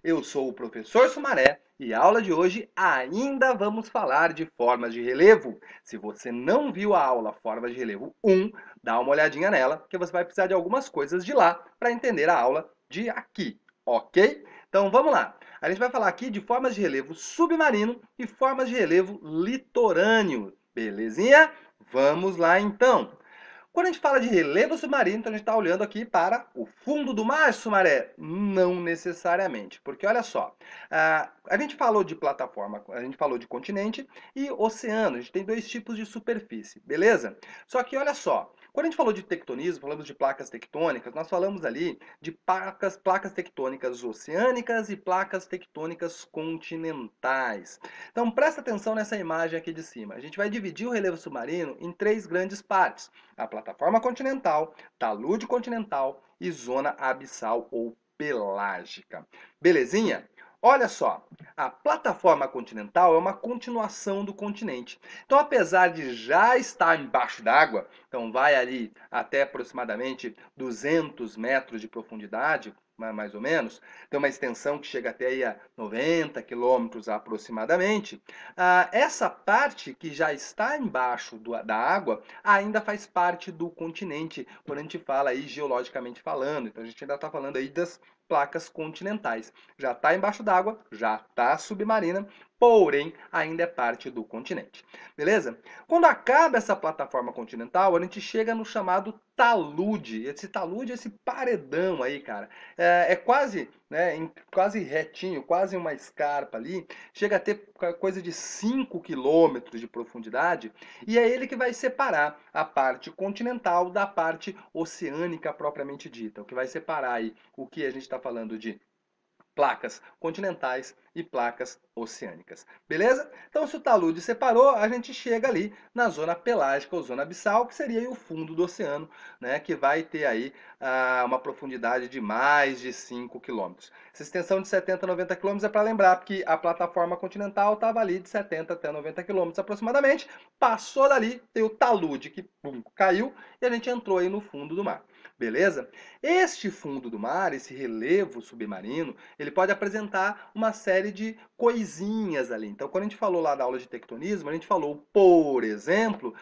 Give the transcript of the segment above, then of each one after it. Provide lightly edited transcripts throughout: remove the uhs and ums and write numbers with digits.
Eu sou o professor Sumaré e a aula de hoje ainda vamos falar de formas de relevo. Se você não viu a aula Formas de Relevo 1, dá uma olhadinha nela, que você vai precisar de algumas coisas de lá para entender a aula de aqui, ok? Então vamos lá. A gente vai falar aqui de formas de relevo submarino e formas de relevo litorâneo. Belezinha? Vamos lá então. Quando a gente fala de relevo submarino, então a gente está olhando aqui para o fundo do mar, Sumaré? Não necessariamente, porque olha só, a gente falou de plataforma, a gente falou de continente e oceano, a gente tem dois tipos de superfície, beleza? Só que olha só, quando a gente falou de tectonismo, falamos de placas tectônicas, nós falamos ali de placas tectônicas oceânicas e placas tectônicas continentais. Então presta atenção nessa imagem aqui de cima. A gente vai dividir o relevo submarino em três grandes partes: a plataforma continental, talude continental e zona abissal ou pelágica. Belezinha? Olha só, a plataforma continental é uma continuação do continente. Então, apesar de já estar embaixo d'água, então vai ali até aproximadamente 200 metros de profundidade, mais ou menos, tem uma extensão que chega até aí a 90 quilômetros aproximadamente. Essa parte que já está embaixo da água ainda faz parte do continente, quando a gente fala aí geologicamente falando. Então a gente ainda está falando aí das placas continentais. Já está embaixo d'água, já está submarina, porém ainda é parte do continente. Beleza? Quando acaba essa plataforma continental, a gente chega no chamado talude. Esse talude, esse paredão aí, cara, é quase, né, quase retinho, quase uma escarpa ali, chega a ter coisa de 5 quilômetros de profundidade, e é ele que vai separar a parte continental da parte oceânica propriamente dita, o que vai separar aí o que a gente está falando de placas continentais e placas oceânicas. Beleza? Então, se o talude separou, a gente chega ali na zona pelágica ou zona abissal, que seria o fundo do oceano, né, que vai ter aí uma profundidade de mais de 5 quilômetros. Essa extensão de 70 a 90 quilômetros é para lembrar que a plataforma continental estava ali de 70 até 90 quilômetros aproximadamente, passou dali, tem o talude que pum, caiu e a gente entrou aí no fundo do mar. Beleza? Este fundo do mar, esse relevo submarino, ele pode apresentar uma série de coisinhas ali. Então, quando a gente falou lá da aula de tectonismo, a gente falou, por exemplo,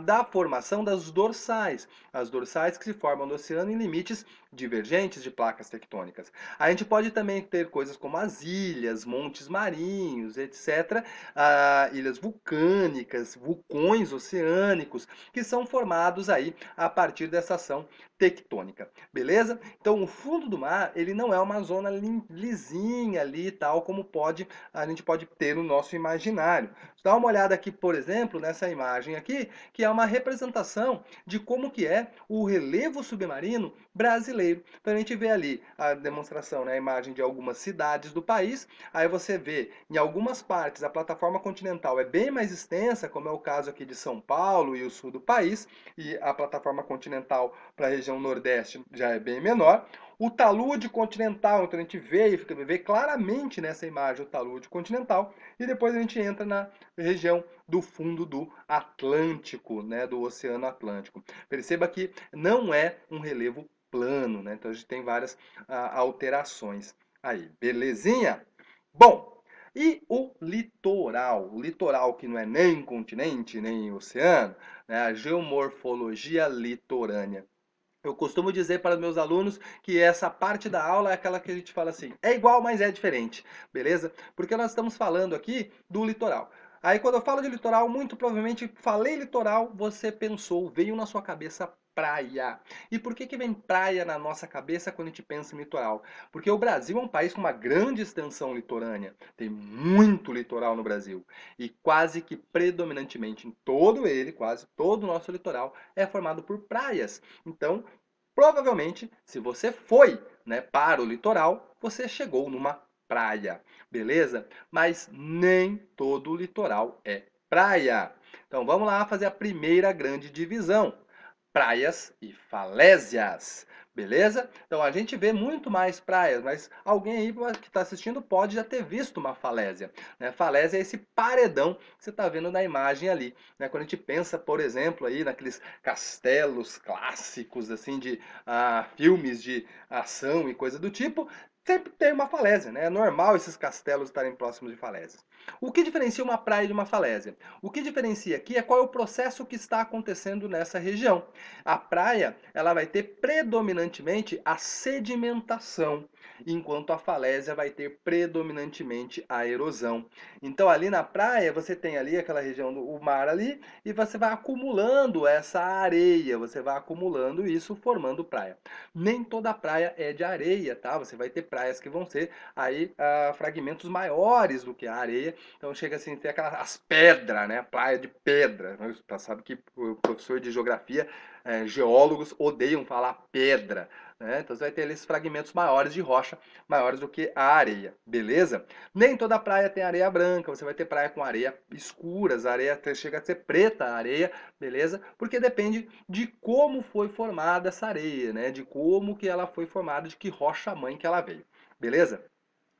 da formação das dorsais. As dorsais que se formam no oceano em limites divergentes de placas tectônicas. A gente pode também ter coisas como as ilhas, montes marinhos, etc., ilhas vulcânicas, vulcões oceânicos, que são formados aí a partir dessa ação tectônica, beleza? Então, o fundo do mar, ele não é uma zona lisinha ali, tal como a gente pode ter no nosso imaginário. Dá uma olhada aqui, por exemplo, nessa imagem aqui, que é uma representação de como que é o relevo submarino brasileiro. Então, a gente vê ali a demonstração, né, a imagem de algumas cidades do país, aí você vê em algumas partes a plataforma continental é bem mais extensa, como é o caso aqui de São Paulo e o sul do país, e a plataforma continental para a região nordeste já é bem menor. O talude continental, então a gente vê claramente nessa imagem o talude continental, e depois a gente entra na região do fundo do Atlântico, né, do Oceano Atlântico. Perceba que não é um relevo plano, né? Então a gente tem várias alterações aí. Belezinha? Bom, e o litoral? O litoral que não é nem continente, nem oceano, né? A geomorfologia litorânea. Eu costumo dizer para os meus alunos que essa parte da aula é aquela que a gente fala assim, é igual, mas é diferente, beleza? Porque nós estamos falando aqui do litoral. Aí quando eu falo de litoral, muito provavelmente falei litoral, você pensou, veio na sua cabeça praia. E por que que vem praia na nossa cabeça quando a gente pensa em litoral? Porque o Brasil é um país com uma grande extensão litorânea. Tem muito litoral no Brasil. E quase que predominantemente em todo ele, quase todo o nosso litoral é formado por praias. Então, provavelmente, se você foi, né, para o litoral, você chegou numa praia, beleza? Mas nem todo o litoral é praia. Então vamos lá fazer a primeira grande divisão: praias e falésias. Beleza? Então a gente vê muito mais praias, mas alguém aí que está assistindo pode já ter visto uma falésia. Né? Falésia é esse paredão que você está vendo na imagem ali. Né? Quando a gente pensa, por exemplo, aí naqueles castelos clássicos assim de filmes de ação e coisa do tipo, sempre tem uma falésia, né? É normal esses castelos estarem próximos de falésias. O que diferencia uma praia de uma falésia? O que diferencia aqui é qual é o processo que está acontecendo nessa região. A praia, ela vai ter predominantemente a sedimentação, enquanto a falésia vai ter predominantemente a erosão. Então ali na praia, você tem ali aquela região do mar ali, e você vai acumulando essa areia, você vai acumulando isso formando praia. Nem toda praia é de areia, tá? Você vai ter praias que vão ser aí fragmentos maiores do que a areia. Então chega assim, tem aquelas pedras, né? Praia de pedra. Você sabe que o professor de geografia, geólogos odeiam falar pedra, né? Então você vai ter esses fragmentos maiores de rocha, maiores do que a areia, beleza? Nem toda praia tem areia branca, você vai ter praia com areia escuras, a areia chega a ser preta a areia, beleza? Porque depende de como foi formada essa areia, né? De como que ela foi formada, de que rocha mãe que ela veio, beleza?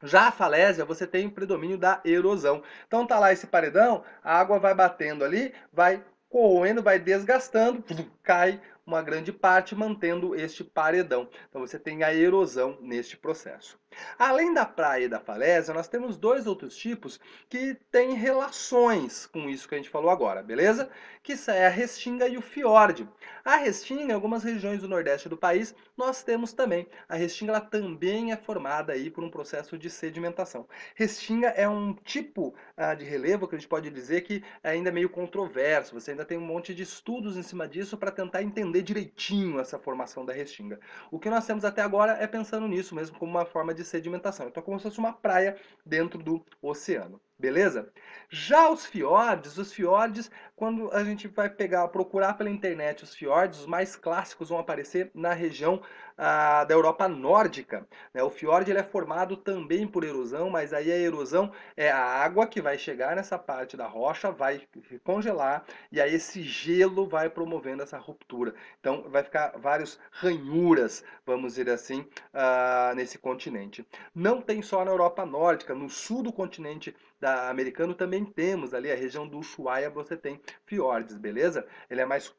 Já a falésia, você tem o predomínio da erosão. Então tá lá esse paredão, a água vai batendo ali, vai corroendo, vai desgastando, cai uma grande parte, mantendo este paredão. Então você tem a erosão neste processo. Além da praia e da falésia, nós temos dois outros tipos que têm relações com isso que a gente falou agora, beleza? Que é a restinga e o fiord. A restinga, em algumas regiões do nordeste do país, nós temos também. A restinga ela também é formada aí por um processo de sedimentação. Restinga é um tipo de relevo que a gente pode dizer que é ainda meio controverso. Você ainda tem um monte de estudos em cima disso para tentar entender direitinho essa formação da restinga. O que nós temos até agora é pensando nisso mesmo como uma forma de sedimentação. Então, como se fosse uma praia dentro do oceano. Beleza? Já os fiordes, quando a gente vai procurar pela internet os fiordes, os mais clássicos vão aparecer na região da Europa nórdica. Né? O fiord ele é formado também por erosão, mas aí a erosão é a água que vai chegar nessa parte da rocha, vai congelar, e aí esse gelo vai promovendo essa ruptura. Então vai ficar vários ranhuras, vamos dizer assim, nesse continente. Não tem só na Europa nórdica, no sul do continente americano também temos ali a região do Ushuaia, você tem fiordes, beleza? Ele é mais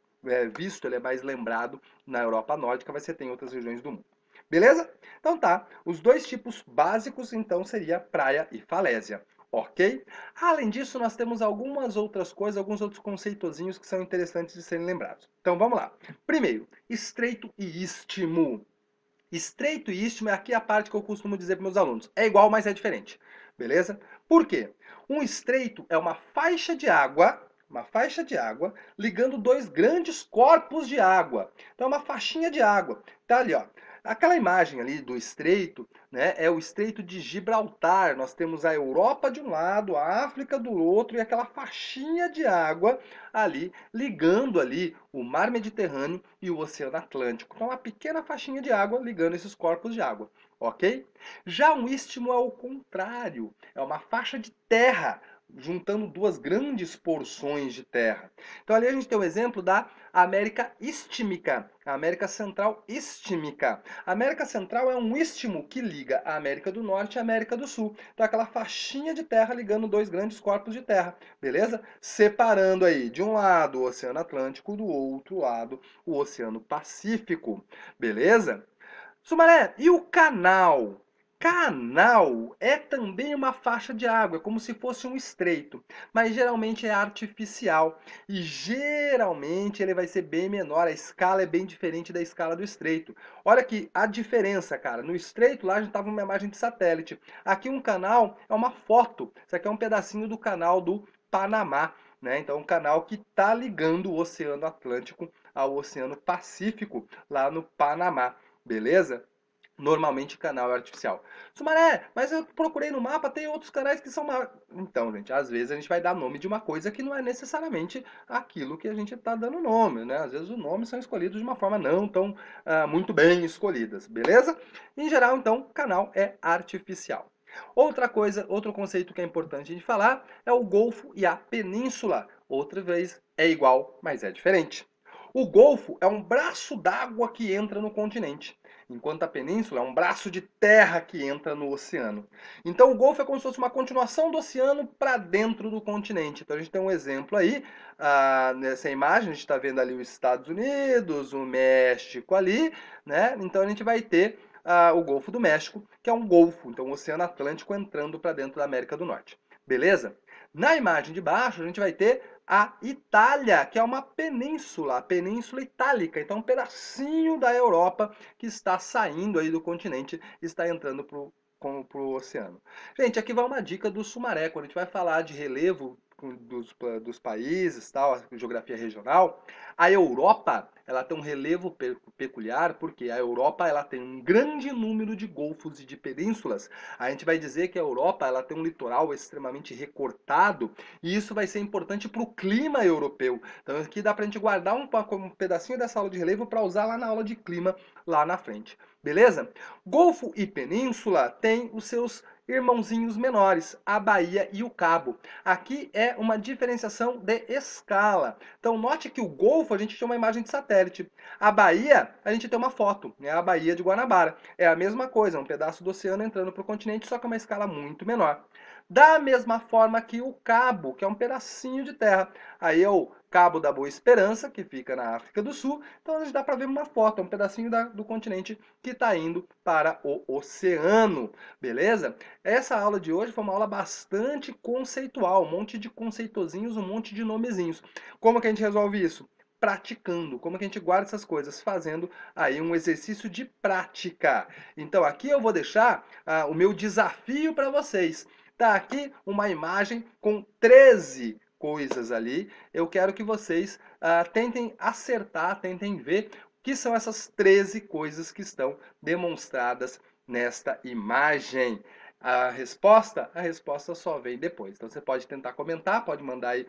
visto, ele é mais lembrado na Europa nórdica, mas você tem outras regiões do mundo. Beleza? Então tá, os dois tipos básicos então seria praia e falésia. Ok? Além disso, nós temos algumas outras coisas, alguns outros conceitozinhos que são interessantes de serem lembrados. Então vamos lá. Primeiro, estreito e istmo. Estreito e istmo é aqui a parte que eu costumo dizer para meus alunos. É igual, mas é diferente. Beleza? Por quê? Um estreito é uma faixa de água ligando dois grandes corpos de água. Então é uma faixinha de água. Tá ali, ó. Aquela imagem ali do estreito, né, é o Estreito de Gibraltar. Nós temos a Europa de um lado, a África do outro e aquela faixinha de água ali ligando ali o Mar Mediterrâneo e o Oceano Atlântico. Então, uma pequena faixinha de água ligando esses corpos de água, ok? Já um istmo é o contrário, é uma faixa de terra juntando duas grandes porções de terra. Então ali a gente tem o exemplo da América Istmica, a América Central Istmica. A América Central é um istmo que liga a América do Norte e a América do Sul. Então aquela faixinha de terra ligando dois grandes corpos de terra, beleza? Separando aí de um lado o Oceano Atlântico, do outro lado o Oceano Pacífico, beleza? Sumaré, e o canal? Canal é também uma faixa de água, é como se fosse um estreito, mas geralmente é artificial e geralmente ele vai ser bem menor, a escala é bem diferente da escala do estreito. Olha aqui a diferença, cara. No estreito lá a gente estava uma imagem de satélite. Aqui um canal é uma foto. Isso aqui é um pedacinho do canal do Panamá, né? Então um canal que está ligando o Oceano Atlântico ao Oceano Pacífico lá no Panamá. Beleza? Normalmente canal é artificial. Sumaré, mas eu procurei no mapa, tem outros canais que são maiores. Então, gente, às vezes a gente vai dar nome de uma coisa que não é necessariamente aquilo que a gente está dando nome, né? Às vezes os nomes são escolhidos de uma forma não tão muito bem escolhidas, beleza? Em geral, então, canal é artificial. Outra coisa, outro conceito que é importante de falar é o Golfo e a Península. Outra vez é igual, mas é diferente. O Golfo é um braço d'água que entra no continente, enquanto a península é um braço de terra que entra no oceano. Então o Golfo é como se fosse uma continuação do oceano para dentro do continente. Então a gente tem um exemplo aí, nessa imagem, a gente está vendo ali os Estados Unidos, o México ali, né? Então a gente vai ter o Golfo do México, que é um golfo, então o Oceano Atlântico entrando para dentro da América do Norte. Beleza? Na imagem de baixo, a gente vai ter a Itália, que é uma península, a Península Itálica. Então, um pedacinho da Europa que está saindo aí do continente e está entrando para o oceano. Gente, aqui vai uma dica do Sumaré. Quando a gente vai falar de relevo dos países, tal, geografia regional, a Europa ela tem um relevo peculiar porque a Europa ela tem um grande número de golfos e de penínsulas. A gente vai dizer que a Europa ela tem um litoral extremamente recortado e isso vai ser importante para o clima europeu. Então aqui dá para a gente guardar um pedacinho dessa aula de relevo para usar lá na aula de clima lá na frente. Beleza? Golfo e península têm os seus irmãozinhos menores, a baía e o cabo. Aqui é uma diferenciação de escala. Então note que o Golfo a gente tinha uma imagem de satélite. A baía a gente tem uma foto, né? A Baía de Guanabara. É a mesma coisa, um pedaço do oceano entrando para o continente, só que uma escala muito menor. Da mesma forma que o cabo, que é um pedacinho de terra. Aí é o Cabo da Boa Esperança, que fica na África do Sul. Então a gente dá para ver uma foto, é um pedacinho do continente que está indo para o oceano. Beleza? Essa aula de hoje foi uma aula bastante conceitual, um monte de conceitozinhos, um monte de nomezinhos. Como que a gente resolve isso? Praticando. Como que a gente guarda essas coisas? Fazendo aí um exercício de prática. Então aqui eu vou deixar o meu desafio para vocês. Tá aqui uma imagem com 13 coisas ali. Eu quero que vocês tentem acertar, tentem ver o que são essas 13 coisas que estão demonstradas nesta imagem. A resposta só vem depois. Então você pode tentar comentar, pode mandar aí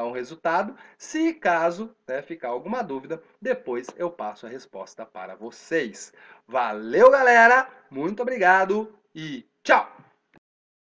um resultado. Se caso ficar alguma dúvida, depois eu passo a resposta para vocês. Valeu, galera! Muito obrigado e tchau!